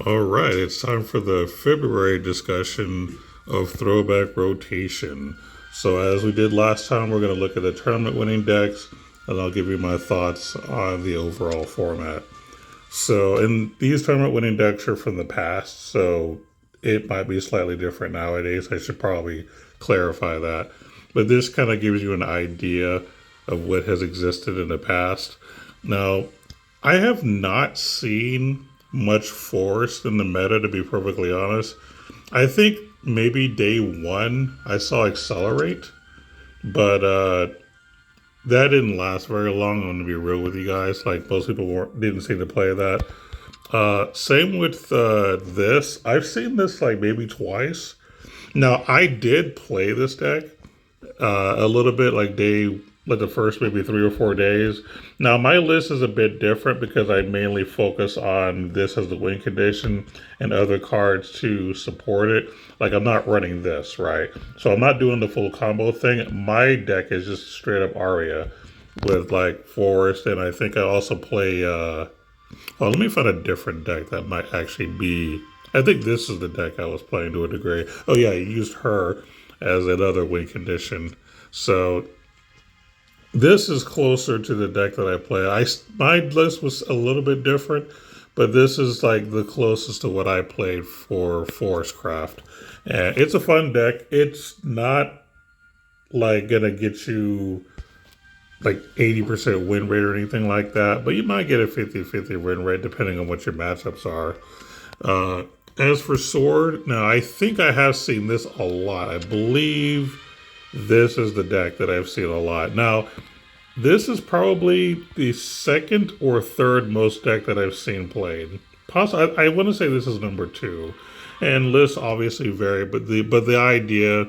All right, it's time for the February discussion of throwback rotation. So, as we did last time, we're going to look at the tournament winning decks, and I'll give you my thoughts on the overall format. So, and these tournament winning decks are from the past, so it might be slightly different nowadays. I should probably clarify that. But this kind of gives you an idea of what has existed in the past. Now, I have not seen much force in the meta, to be perfectly honest. I think maybe day one I saw Accelerate, but that didn't last very long. I'm going to be real with you guys. Like, most people didn't seem to play that. Same with this. I've seen this like maybe twice. Now, I did play this deck a little bit like the first maybe 3 or 4 days. Now my list is a bit different because I mainly focus on this as the win condition and other cards to support it. Like, I'm not running this, right? So I'm not doing the full combo thing. My deck is just straight up Aria with like Forest, and I think I also play oh, let me find a different deck that might actually be. I think this is the deck I was playing to a degree. Oh yeah, I used her as another win condition. So this is closer to the deck that I play. My list was a little bit different, but this is like the closest to what I played for Forest Craft. And it's a fun deck. It's not like gonna get you like 80% win rate or anything like that, but you might get a 50-50 win rate depending on what your matchups are. As for Sword, now I think I have seen this a lot. I believe this is the deck that I've seen a lot. Now, this is probably the second or third most deck that I've seen played. I want to say this is number two, and lists obviously vary, but the idea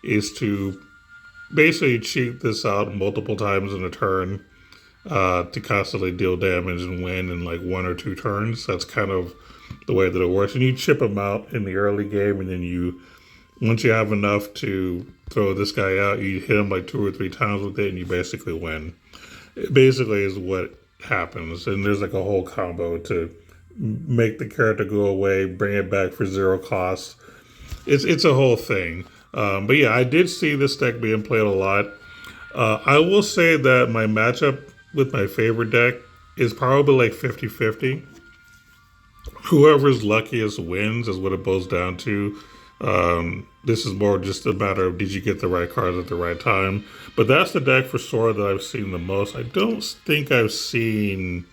is to basically cheat this out multiple times in a turn to constantly deal damage and win in like 1 or 2 turns. That's kind of the way that it works. And you chip them out in the early game, and then once you have enough to throw this guy out, you hit him like 2 or 3 times with it, and you basically win. It basically is what happens. And there's like a whole combo to make the character go away, bring it back for 0 cost. It's a whole thing. But yeah, I did see this deck being played a lot. I will say that my matchup with my favorite deck is probably like 50-50. Whoever's luckiest wins is what it boils down to. This is more just a matter of did you get the right cards at the right time. But that's the deck for Sora that I've seen the most. I don't think I've seen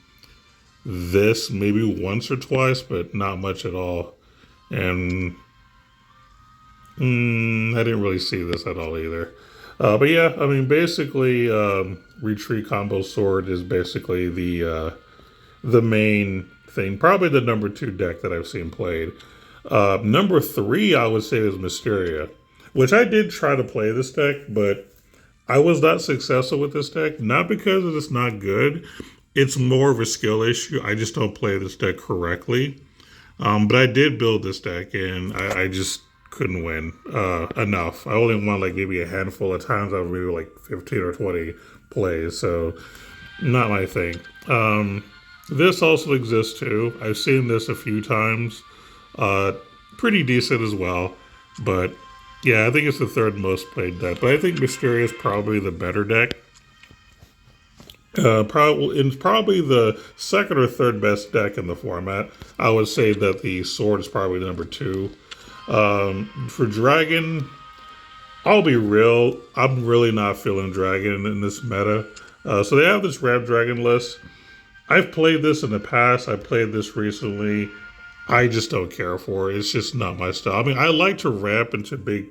this maybe once or twice, but not much at all. And I didn't really see this at all either. But yeah, I mean, basically, Retreat Combo Sword is basically the main thing. Probably the number two deck that I've seen played. Number three, I would say, is Mysteria, which I did try to play this deck, but I was not successful with this deck. Not because it's not good. It's more of a skill issue. I just don't play this deck correctly. But I did build this deck, and I just couldn't win enough. I only won like maybe a handful of times out of maybe like 15 or 20 plays, so not my thing. This also exists too. I've seen this a few times. Pretty decent as well, but yeah, I think it's the third most played deck. But I think Mysteria is probably the better deck. It's probably the second or third best deck in the format. I would say that the Sword is probably number two. For Dragon, I'll be real. I'm really not feeling Dragon in this meta. So they have this Ramp Dragon list. I've played this in the past. I played this recently. I just don't care for it. It's just not my style. I mean, I like to ramp into big,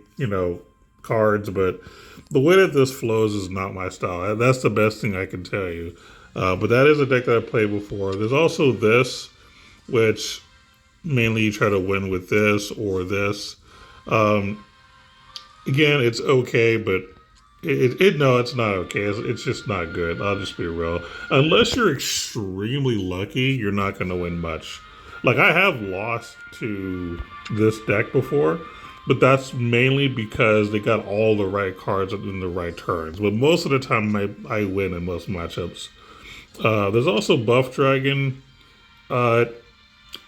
cards, but the way that this flows is not my style. That's the best thing I can tell you. But that is a deck that I played before. There's also this, which mainly you try to win with this or this. Again, it's okay, but no, it's not okay. It's just not good. I'll just be real. Unless you're extremely lucky, you're not going to win much. Like, I have lost to this deck before, but that's mainly because they got all the right cards in the right turns. But most of the time, I win in most matchups. There's also Buff Dragon.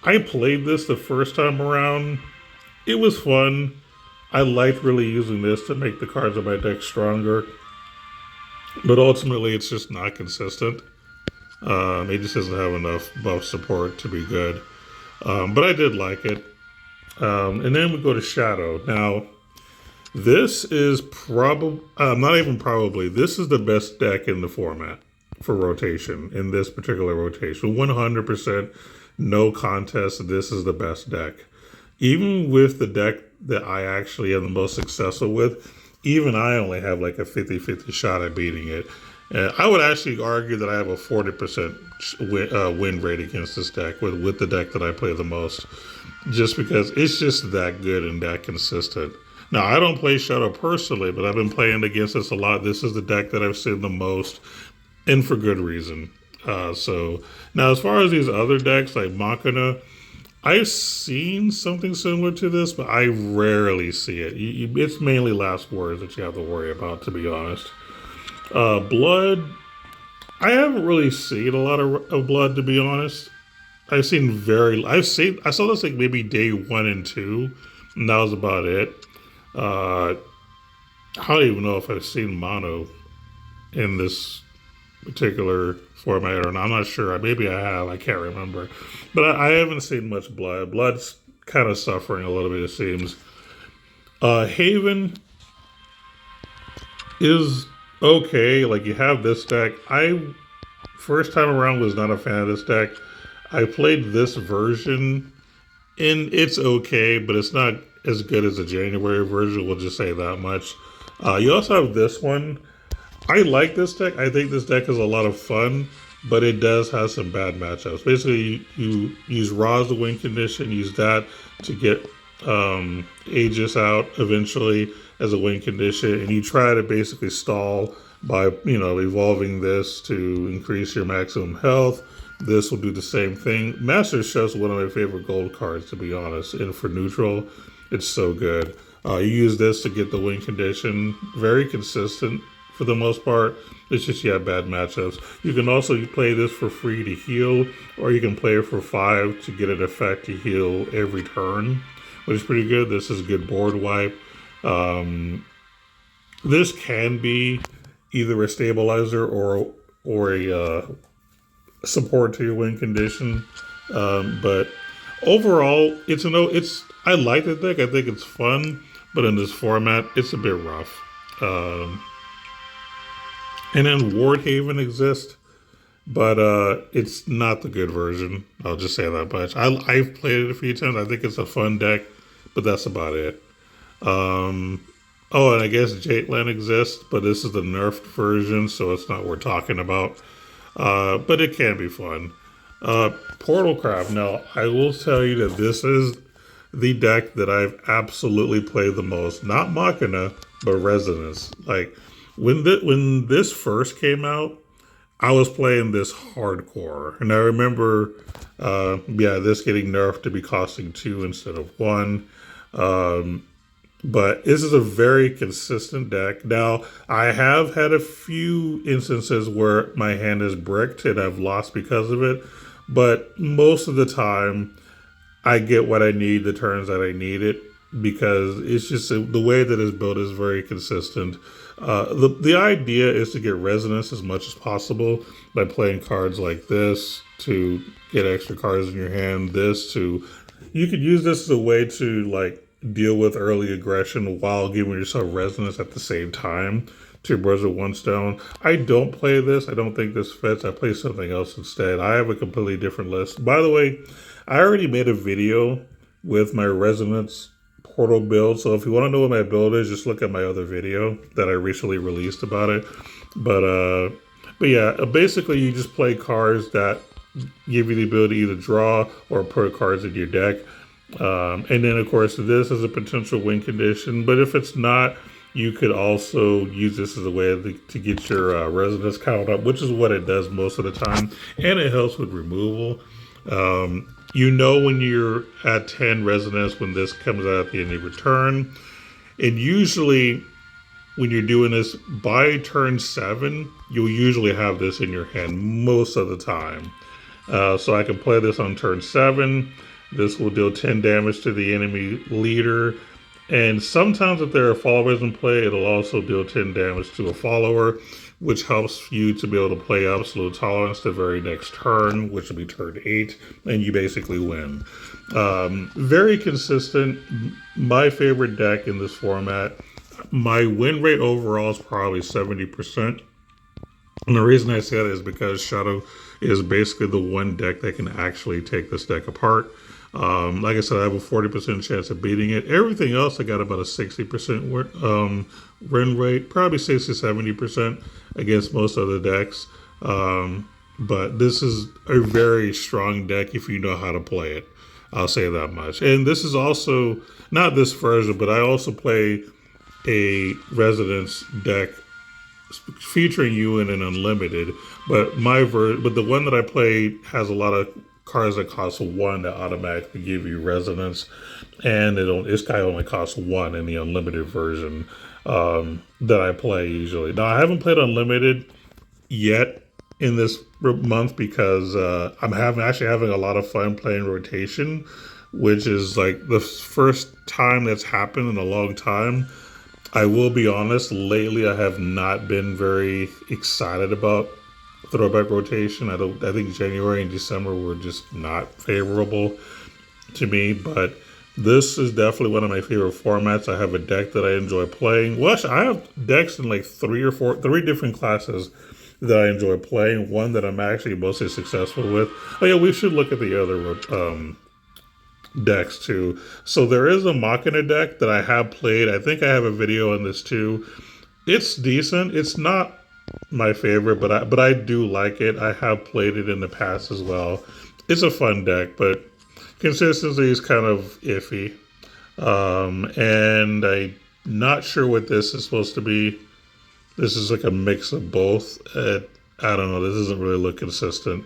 I played this the first time around. It was fun. I liked really using this to make the cards on my deck stronger, but ultimately it's just not consistent. It just doesn't have enough buff support to be good. But I did like it. And then we go to Shadow. Now, this is probably, not even probably, this is the best deck in the format for rotation, in this particular rotation. 100%, no contest, this is the best deck. Even with the deck that I actually am the most successful with, even I only have like a 50-50 shot at beating it. And I would actually argue that I have a 40% win rate against this deck with the deck that I play the most, just because it's just that good and that consistent. Now, I don't play Shadow personally, but I've been playing against this a lot. This is the deck that I've seen the most, and for good reason. So now, as far as these other decks like Machina, I've seen something similar to this, but I rarely see it. It's mainly last words that you have to worry about, to be honest. Blood, I haven't really seen a lot of Blood, to be honest. I saw this like maybe day 1 and 2, and that was about it. I don't even know if I've seen Mono in this particular format or not. I'm not sure. Maybe I have. I can't remember. But I haven't seen much Blood. Blood's kind of suffering a little bit, it seems. Haven is okay. Like, you have this deck. First time around, was not a fan of this deck. I played this version, and it's okay, but it's not as good as the January version. We'll just say that much. You also have this one. I like this deck. I think this deck is a lot of fun, but it does have some bad matchups. Basically, you use Ra as the win condition, use that to get Aegis out eventually as a win condition, and you try to basically stall by, evolving this to increase your maximum health. This will do the same thing. Master Chef's one of my favorite gold cards, to be honest, and for neutral, it's so good. You use this to get the win condition. Very consistent for the most part. It's just you have bad matchups. You can also play this for free to heal, or you can play it for 5 to get an effect to heal every turn, which is pretty good. This is a good board wipe. This can be either a stabilizer or a support to your win condition. But overall, I like the deck. I think it's fun, but in this format, it's a bit rough. And then Wardhaven exists, but it's not the good version. I'll just say that much. I've played it a few times. I think it's a fun deck, but that's about it. And I guess Jateland exists, but this is the nerfed version, so it's not worth talking about. But it can be fun. Portalcraft. Now, I will tell you that this is the deck that I've absolutely played the most. Not Machina, but Resonance. Like, when this first came out, I was playing this hardcore. And I remember, this getting nerfed to be costing 2 instead of 1. But this is a very consistent deck. Now, I have had a few instances where my hand is bricked and I've lost because of it. But most of the time, I get what I need the turns that I need it, because it's just the way that it's built is very consistent. The idea is to get resonance as much as possible by playing cards like this to get extra cards in your hand. You could use this as a way to deal with early aggression while giving yourself resonance at the same time. 2 birds with 1 stone. I don't play this. I don't think this fits. I play something else instead. I have a completely different list. By the way, I already made a video with my resonance portal build, so if you want to know what my build is, just look at my other video that I recently released about it. But yeah, basically you just play cards that give you the ability to either draw or put cards in your deck. And then, of course, this is a potential win condition. But if it's not, you could also use this as a way to get your resonance count up, which is what it does most of the time. And it helps with removal. When you're at 10 resonance when this comes out at the end of your turn. And usually, when you're doing this, by turn 7, you'll usually have this in your hand most of the time. So I can play this on turn 7. This will deal 10 damage to the enemy leader. And sometimes if there are followers in play, it'll also deal 10 damage to a follower, which helps you to be able to play Absolute Tolerance the very next turn, which will be turn 8, and you basically win. Very consistent. My favorite deck in this format. My win rate overall is probably 70%. And the reason I say that is because Shadow is basically the one deck that can actually take this deck apart. Like I said, I have a 40% chance of beating it. Everything else, I got about a 60% win rate, probably 60-70% against most other decks. But this is a very strong deck if you know how to play it. I'll say that much. And this is also, not this version, but I also play a Resonance deck featuring you in an unlimited, but but the one that I played has a lot of cards that cost 1 that automatically give you resonance, and this guy only costs 1 in the unlimited version that I play usually. Now I haven't played unlimited yet in this month because I'm actually having a lot of fun playing rotation, which is like the first time that's happened in a long time. I will be honest, lately I have not been very excited about throwback rotation. I think January and December were just not favorable to me, but this is definitely one of my favorite formats. I have a deck that I enjoy playing. Well, actually, I have decks in like three different classes that I enjoy playing. One that I'm actually mostly successful with. Oh yeah, we should look at the other decks too. So there is a Machina deck that I have played. I think I have a video on this too. It's decent. It's not my favorite, but I do like it. I have played it in the past as well. It's a fun deck, but consistency is kind of iffy. And I'm not sure what this is supposed to be. This is like a mix of both. I don't know. This doesn't really look consistent.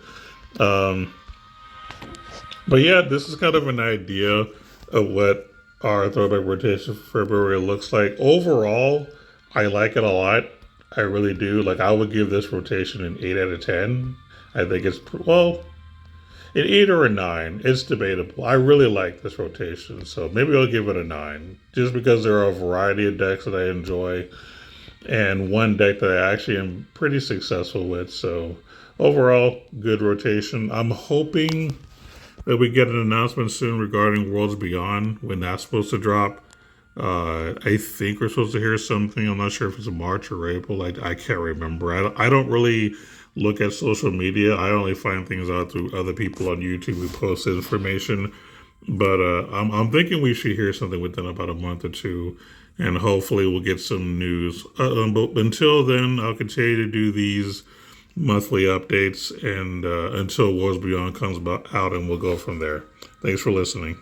But yeah, this is kind of an idea of what our throwback rotation for February looks like. Overall, I like it a lot. I really do. Like, I would give this rotation an 8 out of 10. I think it's, well, an 8 or a 9. It's debatable. I really like this rotation, so maybe I'll give it a 9. Just because there are a variety of decks that I enjoy, and one deck that I actually am pretty successful with. So overall, good rotation. I'm hoping that we get an announcement soon regarding Worlds Beyond, when that's supposed to drop. I think we're supposed to hear something. I'm not sure if it's March or April. I can't remember. I don't really look at social media. I only find things out through other people on YouTube who post information. But I'm thinking we should hear something within about a month or two, and hopefully we'll get some news. But until then, I'll continue to do these monthly updates, and until Wars Beyond comes out, and we'll go from there. Thanks for listening.